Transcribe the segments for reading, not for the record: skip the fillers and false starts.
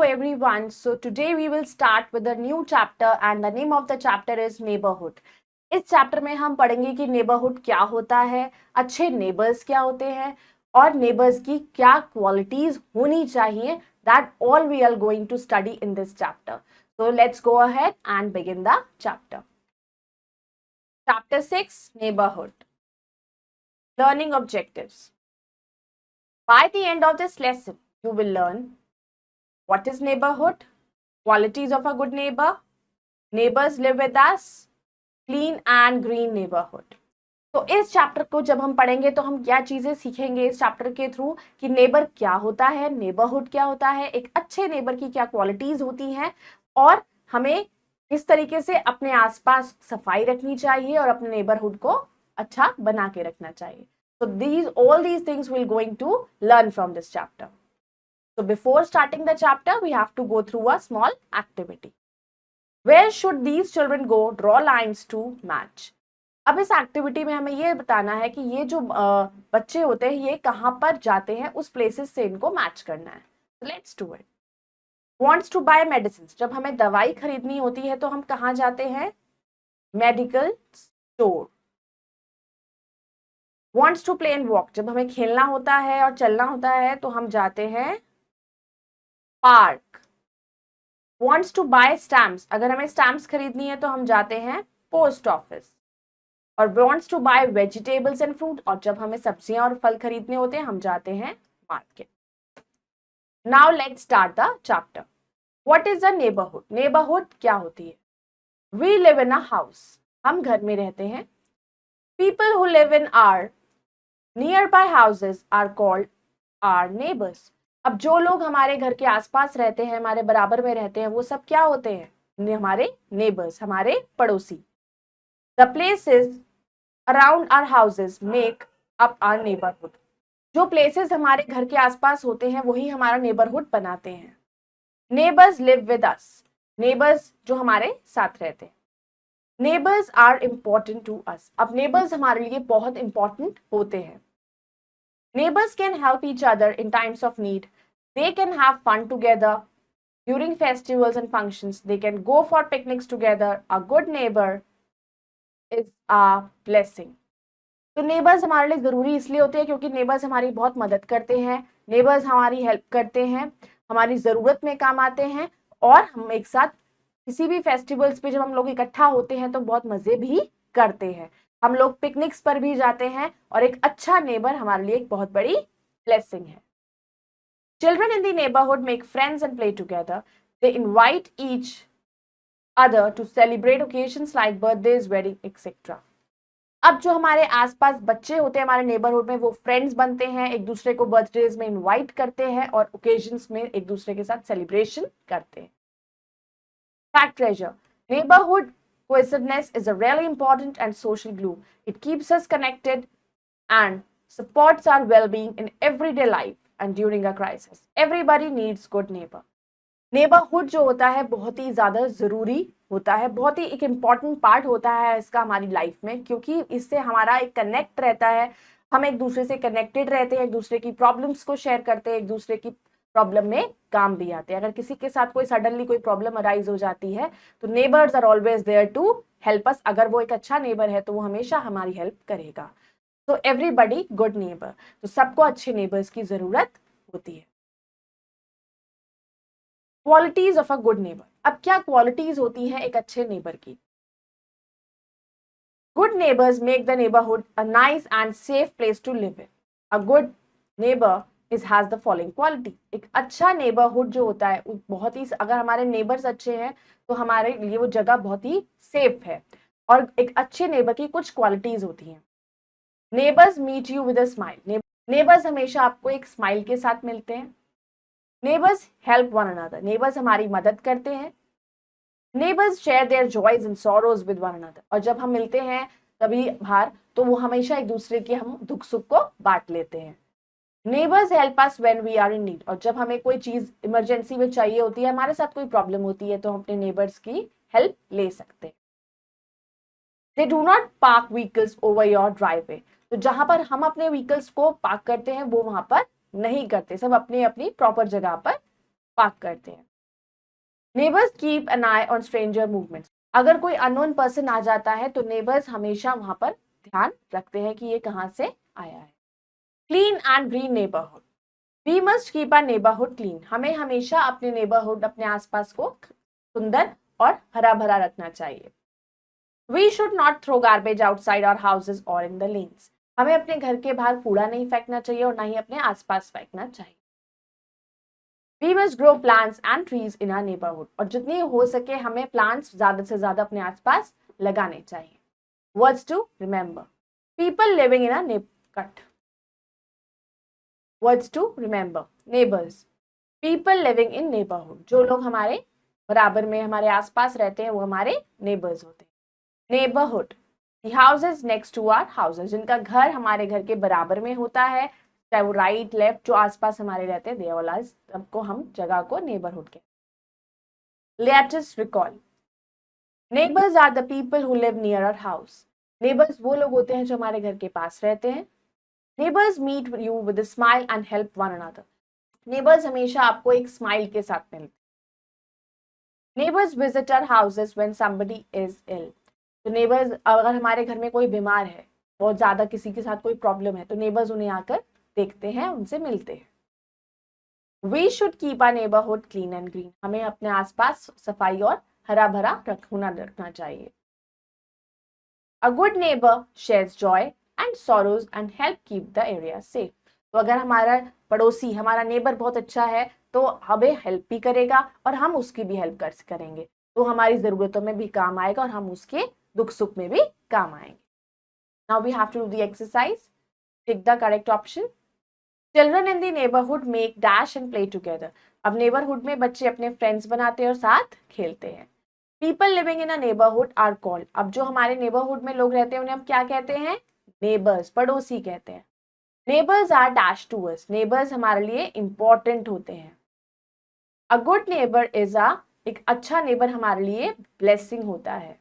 everyone. So today we will start with a new chapter and the name of the chapter is neighborhood. इस chapter में हम पढ़ेंगे कि neighbourhood क्या होता है, अच्छे नेबर्स क्या होते हैं और नेबर्स की क्या क्वालिटीज होनी चाहिए. That all we are going to study in this chapter. So let's go ahead and begin the chapter. Chapter 6, Neighborhood. Learning objectives. By the end of this lesson, you will learn what is neighborhood, qualities of a good neighbor, neighbors live with us, clean and green neighborhood. तो इस chapter को जब हम पढ़ेंगे तो हम क्या चीजें सीखेंगे इस चैप्टर के थ्रू कि नेबर क्या होता है, नेबरहुड क्या होता है, एक अच्छे नेबर की क्या क्वालिटीज होती हैं और हमें किस तरीके से अपने आसपास सफाई रखनी चाहिए और अपने नेबरहुड को अच्छा बना के रखना चाहिए. So all these things we're going to learn from this chapter. So before starting the chapter, we have to go through a small activity. Where should these children go? Draw lines to match. अब इस activity में हमें ये बताना है कि ये जो बच्चे होते हैं ये कहाँ पर जाते हैं, उस प्लेसेस से इनको मैच करना है. So let's do it. Wants to buy medicines. जब हमें दवाई खरीदनी होती है तो हम कहाँ जाते हैं? Medical store. Wants to play and walk. जब हमें खेलना होता है और चलना होता है तो हम जाते हैं park. Wants to buy stamps. अगर हमें स्टैम्प्स खरीदनी है तो हम जाते हैं पोस्ट ऑफिस. और wants to buy vegetables and fruit. और जब हमें सब्जियां और फल खरीदने होते हैं हम जाते हैं market. Now let's start the chapter. What is a neighborhood? Neighborhood क्या होती है? We live in a house. हम घर में रहते हैं. People who live in our nearby houses are called our neighbors. अब जो लोग हमारे घर के आसपास रहते हैं, हमारे बराबर में रहते हैं, वो सब क्या होते हैं? हमारे नेबर्स, हमारे पड़ोसी. The places around our houses make up our neighborhood. जो प्लेसेस हमारे घर के आसपास होते हैं वही हमारा नेबरहुड बनाते हैं. Neighbors live with us. Neighbours जो हमारे साथ रहते हैं. Neighbors are important to us. अब नेबर्स हमारे लिए बहुत इंपॉर्टेंट होते हैं. Neighbors can help each other in times of need. They can have fun together during festivals and functions. They can go for picnics together. A good neighbor is a blessing. तो neighbours हमारे लिए जरूरी इसलिए होते हैं क्योंकि neighbours हमारी बहुत मदद करते हैं, नेबर्स हमारी हेल्प करते हैं, हमारी जरूरत में काम आते हैं और हम एक साथ किसी भी फेस्टिवल्स पे जब हम लोग इकट्ठा होते हैं तो बहुत मजे भी करते हैं. हम लोग पिकनिक्स पर भी जाते हैं और एक अच्छा नेबर हमारे लिए एक बहुत बड़ी ब्लेसिंग है. Children in the neighborhood make friends and play together. They invite each other to celebrate occasions like birthdays, wedding, etc. अब जो हमारे आसपास बच्चे होते हैं हमारे नेबरहुड में वो फ्रेंड्स बनते हैं, एक दूसरे को बर्थडेज में इनवाइट करते हैं और ओकेजन्स में एक दूसरे के साथ सेलिब्रेशन करते हैं. Fact treasure. Neighborhood cohesiveness is a really important and social glue. It keeps us connected and supports our well-being in everyday life and during a crisis. Everybody needs good neighbor. Neighbourhood जो होता है बहुत ही ज्यादा जरूरी होता है, बहुत ही एक इम्पॉर्टेंट पार्ट होता है इसका हमारी लाइफ में क्योंकि इससे हमारा एक कनेक्ट रहता है, हम एक दूसरे से कनेक्टेड रहते हैं, एक दूसरे की प्रॉब्लम्स को शेयर करते हैं, एक दूसरे की प्रॉब्लम में काम भी आते हैं. अगर किसी के साथ कोई सडनली कोई प्रॉब्लम अराइज हो जाती है तो neighbours are always there to help us. अगर वो एक अच्छा नेबर है तो वो हमेशा हमारी हेल्प करेगा. तो एवरीबडी गुड नेबर. तो सबको अच्छे नेबर्स की जरूरत होती है. Qualities of a good neighbour. अब क्या क्वालिटीज होती हैं एक अच्छे नेबर की? Good neighbours make the neighbourhood a nice and safe place to live in. A good neighbour is has the following quality. एक अच्छा नेबरहुड जो होता है बहुत ही, अगर हमारे नेबर्स अच्छे हैं तो हमारे लिए वो जगह बहुत ही सेफ है. और एक अच्छे नेबर की कुछ क्वालिटीज होती हैं. Neighbours meet you with a smile. Neighbours हमेशा आपको एक स्माइल के साथ मिलते हैं. Neighbours help one another. Neighbours हमारी मदद करते हैं. Neighbours share their joys and sorrows with one another. और जब हम मिलते हैं कभी बाहर तो वो हमेशा एक दूसरे के हम दुख सुख को बांट लेते हैं. Neighbours help us when we are in need. और जब हमें कोई चीज इमरजेंसी में चाहिए होती है, हमारे साथ कोई प्रॉब्लम होती है तो हम अपने नेबर्स की हेल्प ले सकते हैं. They do not park vehicles over your driveway. तो जहां पर हम अपने व्हीकल्स को पार्क करते हैं वो वहां पर नहीं करते, सब अपनी अपनी प्रॉपर जगह पर पार्क करते हैं. Neighbours keep an eye on stranger movements. अगर कोई अननोन पर्सन आ जाता है तो नेबर्स हमेशा वहां पर ध्यान रखते हैं कि ये कहाँ से आया है। Clean and green neighbourhood. We must keep our neighbourhood clean. हमें हमेशा अपने नेबरहुड, अपने आसपास को सुंदर और हरा भरा रखना चाहिए। We should not throw garbage outside our houses और इन द लेन्स। हमें अपने घर के बाहर कूड़ा नहीं फेंकना चाहिए और ना ही अपने आसपास फेंकना चाहिए। We must grow plants and trees in our neighbourhood. और जितनी हो सके हमें प्लांट्स ज्यादा से ज्यादा अपने आसपास लगाने चाहिए। Words to remember. People living in a cut. Words to remember. Neighbours, people living in neighbourhood. जो लोग हमारे बराबर में हमारे आसपास रहते हैं वो हमारे नेबर्स होते हैं। Neighbourhood, the houses next to our houses. जिनका घर हमारे घर के बराबर में होता है, चाहे वो राइट लेफ्ट जो आसपास हमारे रहते हैं, देवलाज, सबको हम जगह को नेबरहुड कहते हैं। Let us recall. Neighbours are the people who live near our house. Neighbours वो लोग होते हैं जो हमारे घर के पास रहते हैं। Neighbours meet you with a smile and help one another. Neighbours हमेशा आपको एक स्माइल के साथ मिलते हैं। Neighbours visit our houses when somebody is ill. तो नेबर्स, अगर हमारे घर में कोई बीमार है, बहुत ज्यादा किसी के साथ कोई प्रॉब्लम है, तो नेबर्स उन्हें आकर देखते हैं, उनसे मिलते हैं। We should keep our neighbourhood clean and green. हमें अपने आसपास सफाई और हरा भरा रखना चाहिए। A good neighbour shares joy and sorrows and help keep the area safe. तो अगर हमारा पड़ोसी, हमारा नेबर बहुत अच्छा है तो हमें हेल्प भी करेगा और हम उसकी भी हेल्प करेंगे, तो हमारी जरूरतों में भी काम आएगा और हम उसके दुख सुख में भी काम आएंगे। Now we have to do the exercise. Tick the correct option. Children in the neighbourhood make dash and play together. अब नेबरहुड में बच्चे अपने फ्रेंड्स बनाते हैं और साथ खेलते हैं। People living in a neighbourhood are called. अब जो हमारे नेबरहुड में लोग रहते हैं उन्हें हम क्या कहते हैं? नेबर्स, पड़ोसी कहते हैं। Neighbours are dash to us. Neighbours हमारे लिए इंपॉर्टेंट होते हैं। A good neighbour is a, एक अच्छा नेबर हमारे लिए ब्लेसिंग होता है।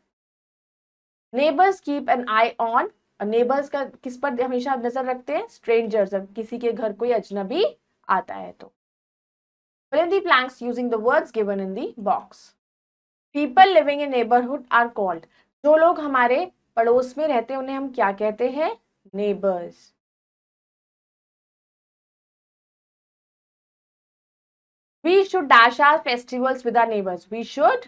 Neighbours keep an eye on. Neighbours का किस पर हमेशा नजर रखते हैं? स्ट्रेंजर्स, किसी के घर कोई अजनबी आता है तो। fill in the blanks using the words given in the box. People living in neighborhood are called. जो लोग हमारे पड़ोस में रहते हैं उन्हें हम क्या कहते हैं? Neighbours. We should dash our festivals with our neighbors. We should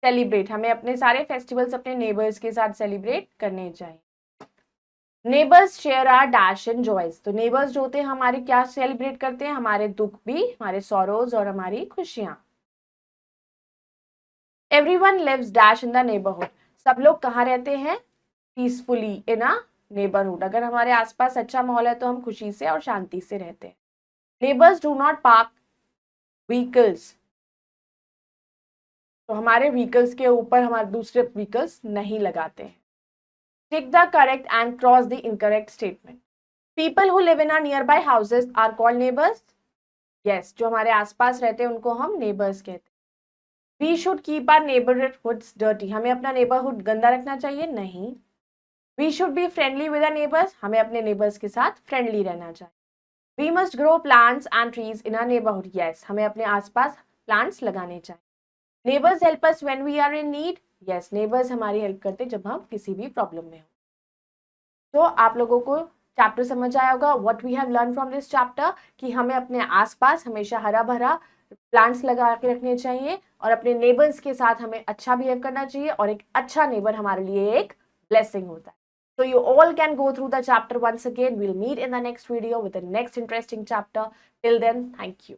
celebrate. हमें अपने सारे फेस्टिवल्स अपने नेबर्स के साथ सेलिब्रेट करने चाहिए। Neighbours share are dash and joys. तो नेबर्स जो होते हैं हमारे क्या सेलिब्रेट करते हैं? हमारे दुख भी, हमारे सॉरोज और हमारी खुशियां। Everyone lives dash in the neighbourhood. सब लोग कहाँ रहते हैं? Peacefully in a neighbourhood. अगर हमारे आसपास अच्छा माहौल है तो हम खुशी से और शांति से रहते हैं। Neighbours do not park vehicles. तो हमारे व्हीकल्स के ऊपर हमारे दूसरे व्हीकल्स नहीं लगाते हैं। Tick the correct and cross the incorrect statement. People who live in our nearby houses are called neighbours. Yes, जो हमारे आसपास रहते हैं उनको हम नेबर्स कहते हैं। We should keep our neighbourhoods dirty. हमें अपना नेबरहुड गंदा रखना चाहिए? नहीं। We should be friendly with our neighbours. हमें अपने नेबर्स के साथ फ्रेंडली रहना चाहिए। We must grow plants and trees in our neighbourhood. Yes, हमें अपने आसपास प्लांट्स लगाने चाहिए। Neighbours help us when we are in need. Yes, neighbours हमारी हेल्प करते जब हम किसी भी प्रॉब्लम में हो। तो आप लोगों को चैप्टर समझ आया होगा, what we have learn from this chapter, कि हमें अपने आसपास हमेशा हरा भरा प्लांट्स लगा के रखने चाहिए और अपने नेबर्स के साथ हमें अच्छा बिहेव करना चाहिए और एक अच्छा नेबर हमारे लिए एक ब्लेसिंग होता है। So you all can go through the chapter once again. We'll meet in the next video with the next interesting chapter. Till then, thank you.